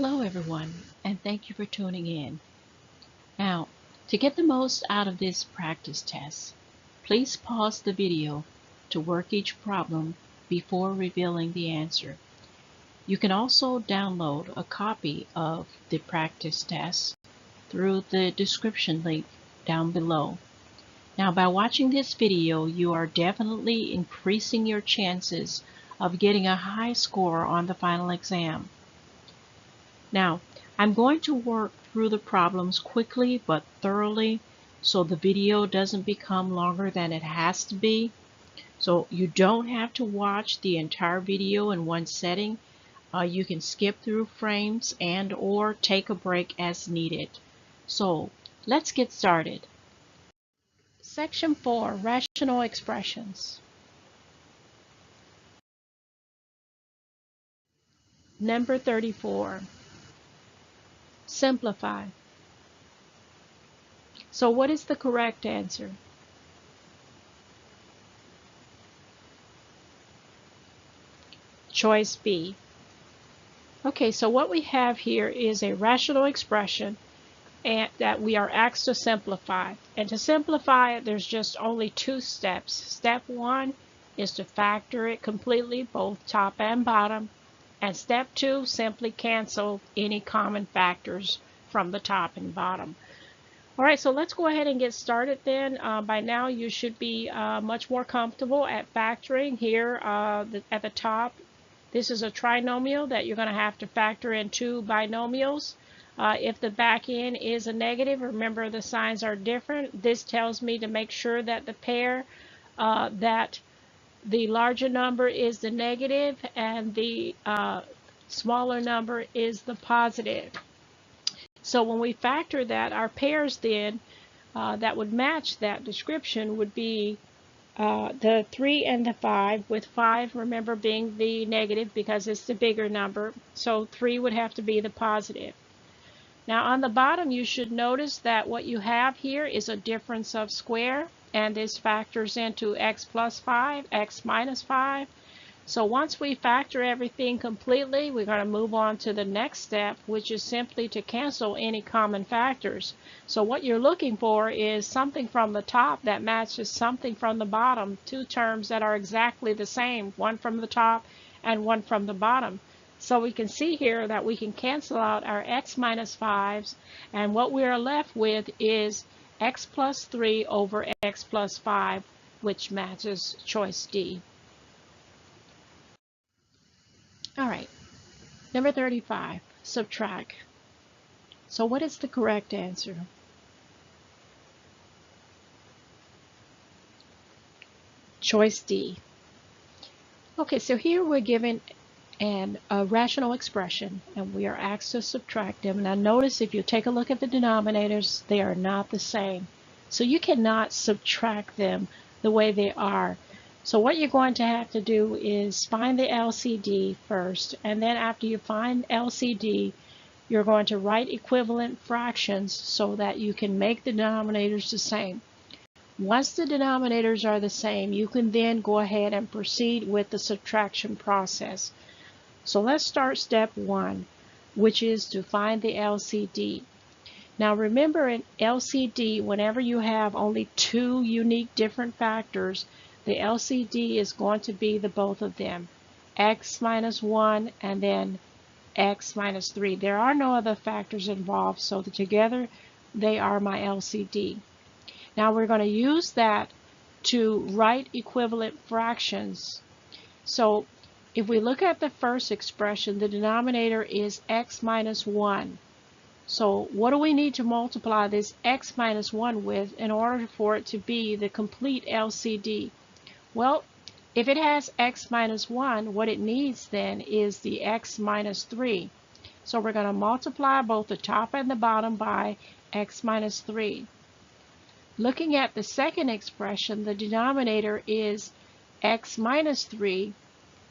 Hello everyone, and thank you for tuning in. Now, to get the most out of this practice test, please pause the video to work each problem before revealing the answer. You can also download a copy of the practice test through the description link down below. Now, by watching this video, you are definitely increasing your chances of getting a high score on the final exam. Now, I'm going to work through the problems quickly but thoroughly so the video doesn't become longer than it has to be. So you don't have to watch the entire video in one setting. You can skip through frames and or take a break as needed. So let's get started. Section 4, Rational Expressions. Number 34. Simplify. So what is the correct answer? Choice B. Okay, so what we have here is a rational expression that we are asked to simplify. And to simplify it, there's just only two steps. Step 1 is to factor it completely, both top and bottom. And step 2, simply cancel any common factors from the top and bottom. All right, so let's go ahead and get started then. By now you should be much more comfortable at factoring. Here at the top, this is a trinomial that you're going to have to factor in two binomials. If the back end is a negative, remember the signs are different. This tells me to make sure that the pair that the larger number is the negative and the smaller number is the positive. So when we factor that, our pairs then that would match that description would be the 3 and the 5, with 5, remember, being the negative because it's the bigger number. So 3 would have to be the positive. Now on the bottom, you should notice that what you have here is a difference of square, and this factors into x plus 5, x minus 5. So once we factor everything completely, we're going to move on to the next step, which is simply to cancel any common factors. So what you're looking for is something from the top that matches something from the bottom, two terms that are exactly the same, one from the top and one from the bottom. So we can see here that we can cancel out our x minus 5s, and what we are left with is x plus 3 over x plus 5, which matches choice D. All right, number 35, subtract. So what is the correct answer? Choice D. Okay, so here we're given a rational expression, and we are asked to subtract them. Now notice, if you take a look at the denominators, they are not the same. So you cannot subtract them the way they are. So what you're going to have to do is find the LCD first, and then after you find LCD, you're going to write equivalent fractions so that you can make the denominators the same. Once the denominators are the same, you can then go ahead and proceed with the subtraction process. So let's start step 1, which is to find the LCD. Now remember, in LCD, whenever you have only two unique different factors, the LCD is going to be the both of them, x minus 1 and then x minus 3. There are no other factors involved, so together they are my LCD. Now we're going to use that to write equivalent fractions. So if we look at the first expression, the denominator is x minus 1. So what do we need to multiply this x minus 1 with in order for it to be the complete LCD? Well, if it has x minus 1, what it needs then is the x minus 3. So we're going to multiply both the top and the bottom by x minus 3. Looking at the second expression, the denominator is x minus 3.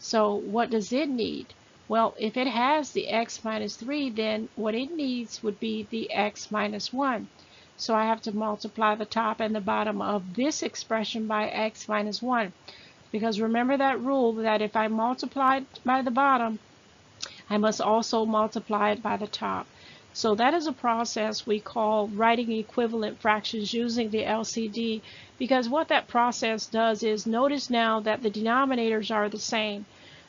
So what does it need? Well, if it has the x minus 3, then what it needs would be the x minus 1. So I have to multiply the top and the bottom of this expression by x minus 1. Because remember that rule that if I multiply by the bottom, I must also multiply it by the top. So that is a process we call writing equivalent fractions using the LCD, because what that process does is, notice now that the denominators are the same.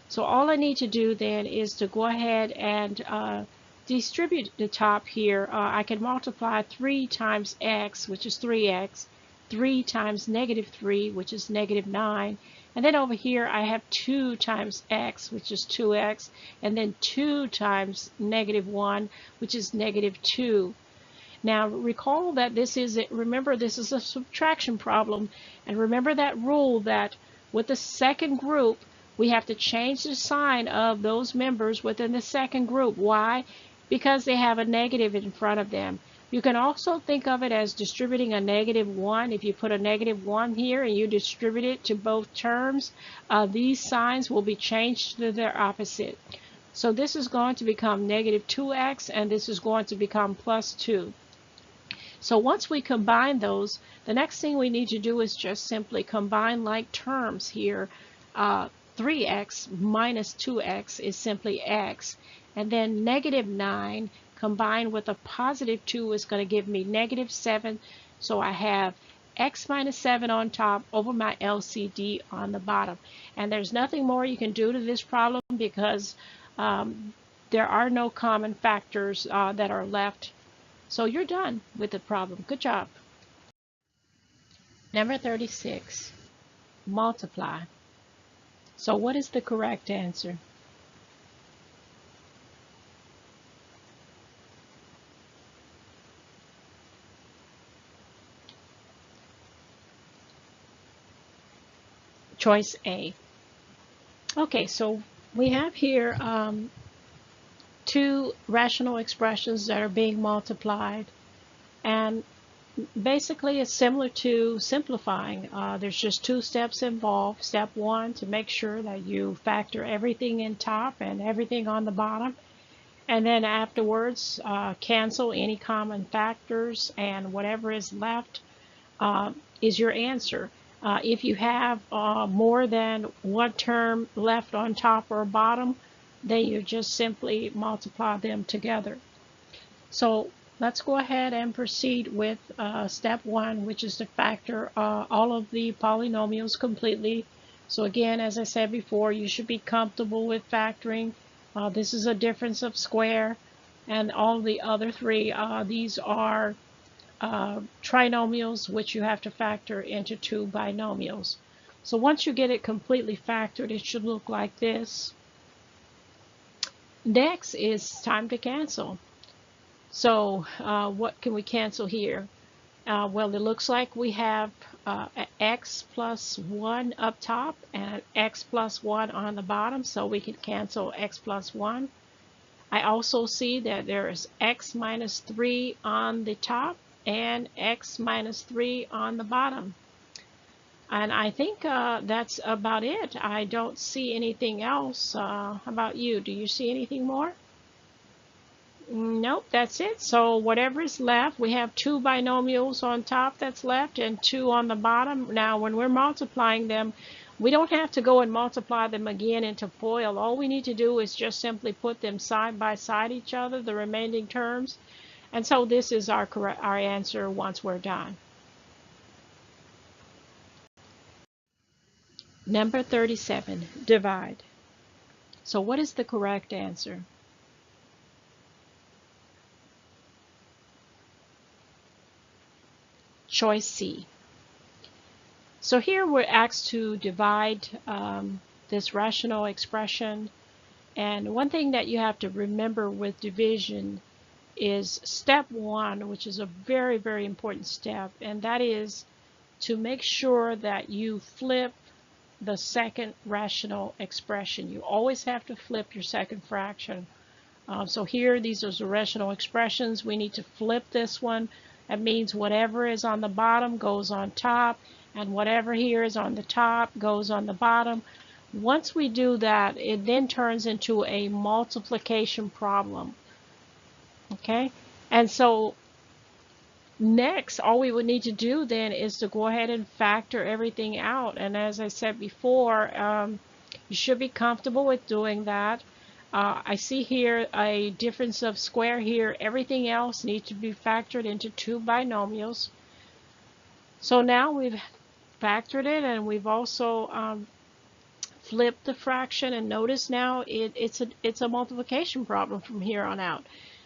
So all I need to do then is to go ahead and distribute the top here. I can multiply 3 times x, which is 3x, 3 times negative 3, which is negative 9, and then over here I have 2 times x, which is 2x, and then 2 times negative 1, which is negative 2. Now recall that remember this is a subtraction problem, and remember that rule that with the second group we have to change the sign of those members within the second group. Why? Because they have a negative in front of them. You can also think of it as distributing a negative 1. If you put a negative 1 here and you distribute it to both terms, these signs will be changed to their opposite. So this is going to become negative 2x, and this is going to become plus 2. So once we combine those, the next thing we need to do is just simply combine like terms here. 3x minus 2x is simply x, and then negative 9 combined with a positive 2 is going to give me negative 7. So I have x minus 7 on top over my LCD on the bottom. And there's nothing more you can do to this problem because there are no common factors that are left. So you're done with the problem. Good job. Number 36, multiply. So what is the correct answer? Choice A. Okay, so we have here two rational expressions that are being multiplied, and basically it's similar to simplifying. There's just 2 steps involved. Step 1, to make sure that you factor everything in top and everything on the bottom, and then afterwards cancel any common factors, and whatever is left is your answer. If you have more than one term left on top or bottom, then you just simply multiply them together. So let's go ahead and proceed with step 1, which is to factor all of the polynomials completely. So again, as I said before, you should be comfortable with factoring. This is a difference of square, and all the other 3, these are trinomials, which you have to factor into 2 binomials. So once you get it completely factored, it should look like this. Next is time to cancel. So what can we cancel here? Well, it looks like we have x plus 1 up top and x plus 1 on the bottom, so we can cancel x plus 1. I also see that there is x minus 3 on the top and x minus 3 on the bottom. And I think that's about it. I don't see anything else. How about you? Do you see anything more? Nope, that's it. So whatever is left, we have 2 binomials on top that's left and 2 on the bottom. Now when we're multiplying them, we don't have to go and multiply them again into FOIL. All we need to do is just simply put them side by side each other, the remaining terms. And so this is our answer once we're done. Number 37, divide. So what is the correct answer? Choice C. So here we're asked to divide this rational expression. And one thing that you have to remember with division is step 1, which is a very, very important step, and that is to make sure that you flip the second rational expression. You always have to flip your second fraction. So here, these are the rational expressions. We need to flip this one. That means whatever is on the bottom goes on top, and whatever here is on the top goes on the bottom. Once we do that, it then turns into a multiplication problem. Okay, and so next, all we would need to do then is to go ahead and factor everything out. And as I said before, you should be comfortable with doing that. I see here a difference of square here. Everything else needs to be factored into two binomials. So now we've factored it, and we've also flipped the fraction, and notice now it's a multiplication problem from here on out.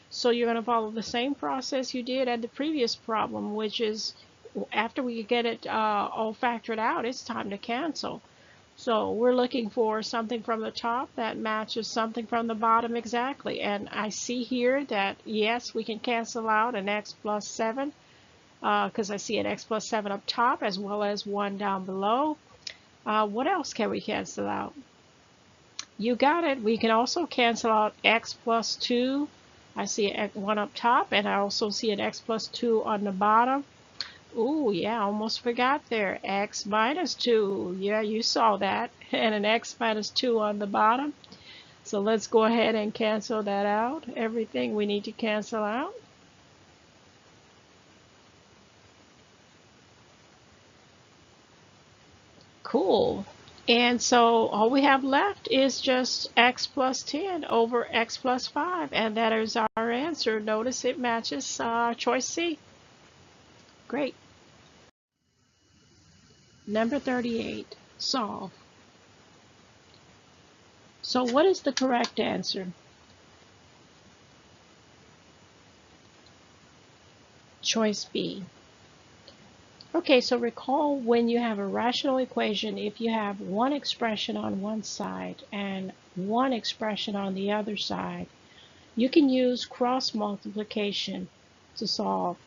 So you're going to follow the same process you did at the previous problem, which is after we get it all factored out, it's time to cancel. So we're looking for something from the top that matches something from the bottom exactly. And I see here that, yes, we can cancel out an x plus 7 because I see an x plus 7 up top as well as 1 down below. What else can we cancel out? You got it. We can also cancel out x plus 2. I see an 1 up top, and I also see an x plus 2 on the bottom. Ooh, yeah, almost forgot there. X minus 2. Yeah, you saw that. And an x minus 2 on the bottom. So let's go ahead and cancel that out. Everything we need to cancel out. Cool. And so all we have left is just x plus 10 over x plus 5. And that is our answer. Notice it matches choice C. Great. Number 38, solve. So what is the correct answer? Choice B. Okay, so recall when you have a rational equation, if you have one expression on one side and one expression on the other side, you can use cross multiplication to solve.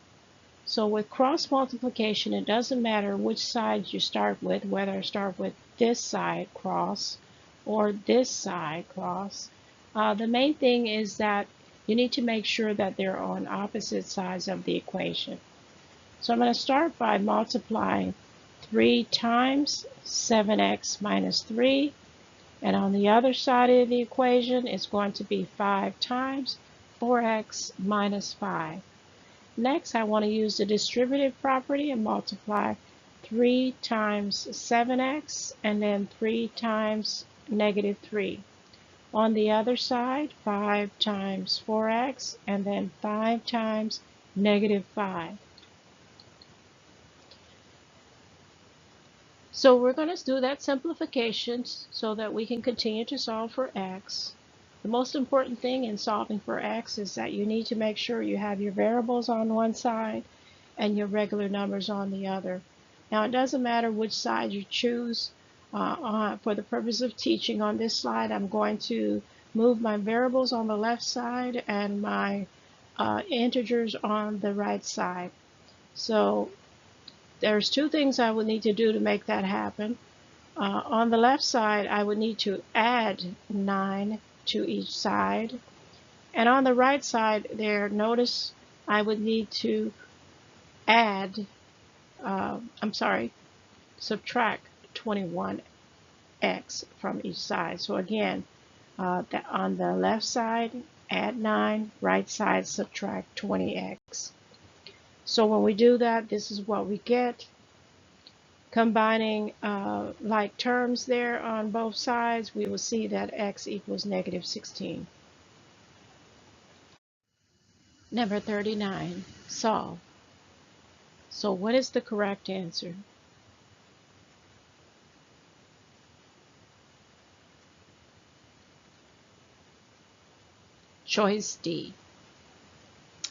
So with cross multiplication, it doesn't matter which side you start with, whether I start with this side cross or this side cross. The main thing is that you need to make sure that they're on opposite sides of the equation. So I'm going to start by multiplying 3 times 7x minus 3. And on the other side of the equation, it's going to be 5 times 4x minus 5. Next, I want to use the distributive property and multiply 3 times 7x and then 3 times negative 3. On the other side, 5 times 4x and then 5 times negative 5. So we're going to do that simplification so that we can continue to solve for x. The most important thing in solving for x is that you need to make sure you have your variables on one side and your regular numbers on the other. Now it doesn't matter which side you choose. For the purpose of teaching on this slide, I'm going to move my variables on the left side and my integers on the right side. So there's two things I would need to do to make that happen. On the left side, I would need to add 9 to each side. And on the right side there, notice I would need to subtract 21x from each side. So again, on the left side, add 9, right side, subtract 20x. So when we do that, this is what we get. Combining like terms there on both sides, we will see that x equals negative 16. Number 39, solve. So what is the correct answer? Choice D.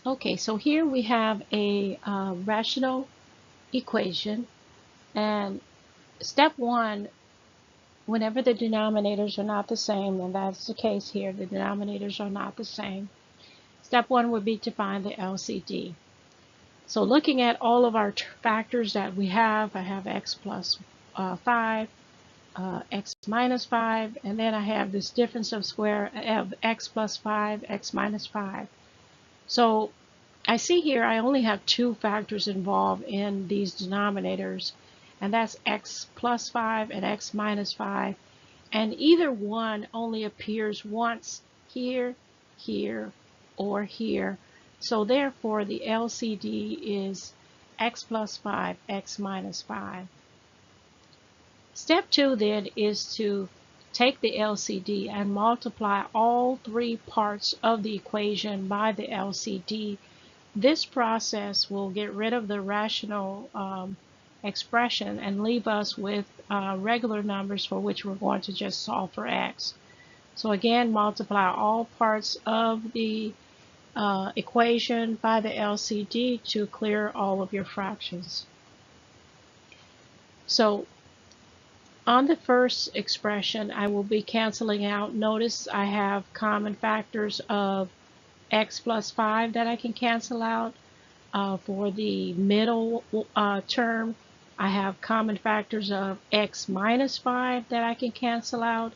Okay, so here we have a rational equation, and step 1, whenever the denominators are not the same, and that's the case here, the denominators are not the same, step 1 would be to find the LCD. So looking at all of our factors that we have, I have x plus 5, x minus 5, and then I have this difference of square of x plus 5, x minus 5. So I see here I only have 2 factors involved in these denominators, and that's x plus 5 and x minus 5. And either one only appears once here, here, or here. So therefore the LCD is x plus 5, x minus 5. Step 2 then is to take the LCD and multiply all three parts of the equation by the LCD. This process will get rid of the rational expression and leave us with regular numbers for which we're going to just solve for x. So again, multiply all parts of the equation by the LCD to clear all of your fractions. So on the first expression, I will be canceling out. Notice I have common factors of x plus 5 that I can cancel out. For the middle term, I have common factors of x minus 5 that I can cancel out.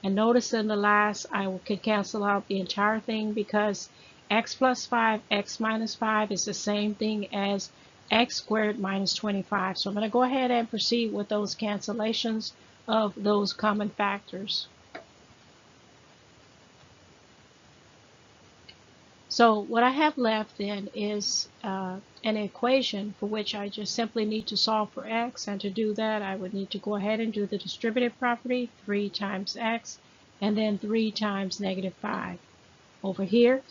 And notice in the last, I can cancel out the entire thing because x plus 5, x minus 5 is the same thing as x squared minus 25. So I'm going to go ahead and proceed with those cancellations of those common factors. So what I have left then is an equation for which I just simply need to solve for x, and to do that I would need to go ahead and do the distributive property, 3 times x, and then 3 times negative 5. Over here,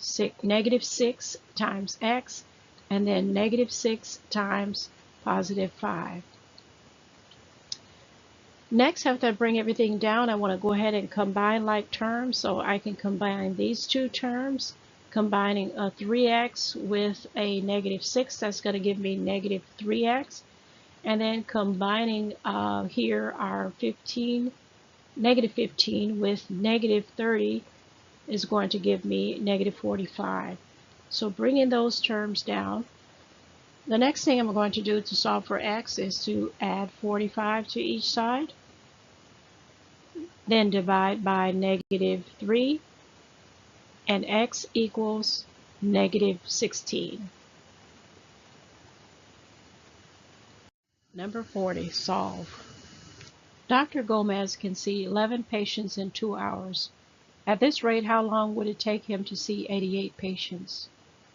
negative 6 times x, and then negative 6 times positive 5. Next, after I bring everything down, I want to go ahead and combine like terms, so I can combine these two terms. Combining a 3x with a negative 6, that's going to give me negative 3x. And then combining here our negative 15 with negative 30 is going to give me negative 45. So bringing those terms down, the next thing I'm going to do to solve for x is to add 45 to each side. Then divide by negative 3. And x equals negative 16. Number 40, solve. Dr. Gomez can see 11 patients in 2 hours. At this rate, how long would it take him to see 88 patients?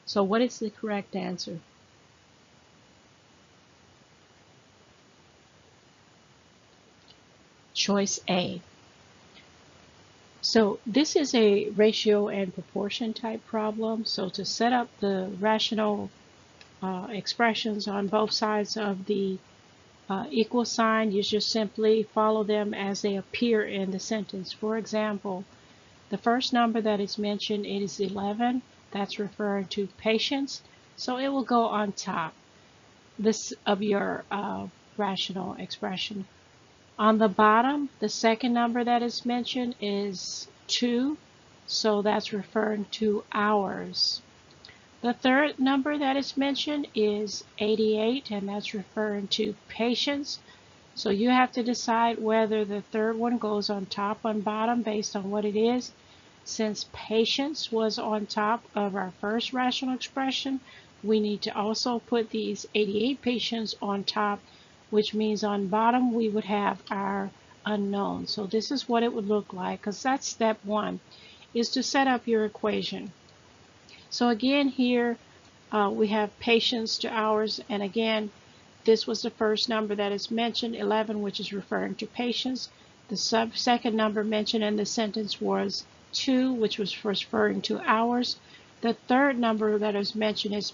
So what is the correct answer? Choice A. So this is a ratio and proportion type problem. So to set up the rational expressions on both sides of the equal sign, you just simply follow them as they appear in the sentence. For example, the first number that is mentioned is 11. That's referring to patients. So it will go on top of your rational expression. On the bottom, the second number that is mentioned is 2, so that's referring to hours. The third number that is mentioned is 88, and that's referring to patients. So you have to decide whether the third one goes on top or bottom based on what it is. Since patients was on top of our first rational expression, we need to also put these 88 patients on top, which means on bottom we would have our unknown. So this is what it would look like, because that's step 1, is to set up your equation. So again here we have patients to hours, and again this was the first number that is mentioned, 11, which is referring to patients. The second number mentioned in the sentence was 2, which was referring to hours. The third number that is mentioned is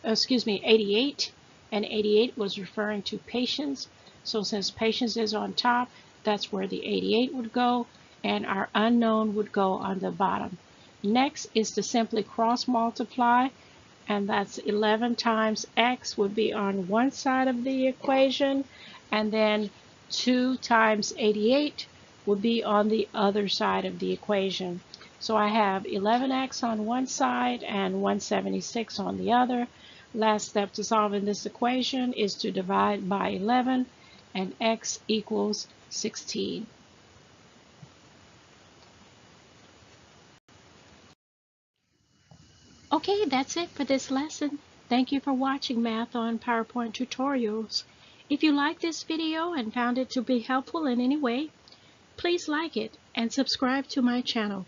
88. And 88 was referring to patients. So since patients is on top, that's where the 88 would go, and our unknown would go on the bottom. Next is to simply cross multiply, and that's 11 times x would be on one side of the equation, and then 2 times 88 would be on the other side of the equation. So I have 11x on one side and 176 on the other. Last step to solving this equation is to divide by 11, and x equals 16. Okay, that's it for this lesson. Thank you for watching Math on PowerPoint Tutorials. If you liked this video and found it to be helpful in any way, please like it and subscribe to my channel.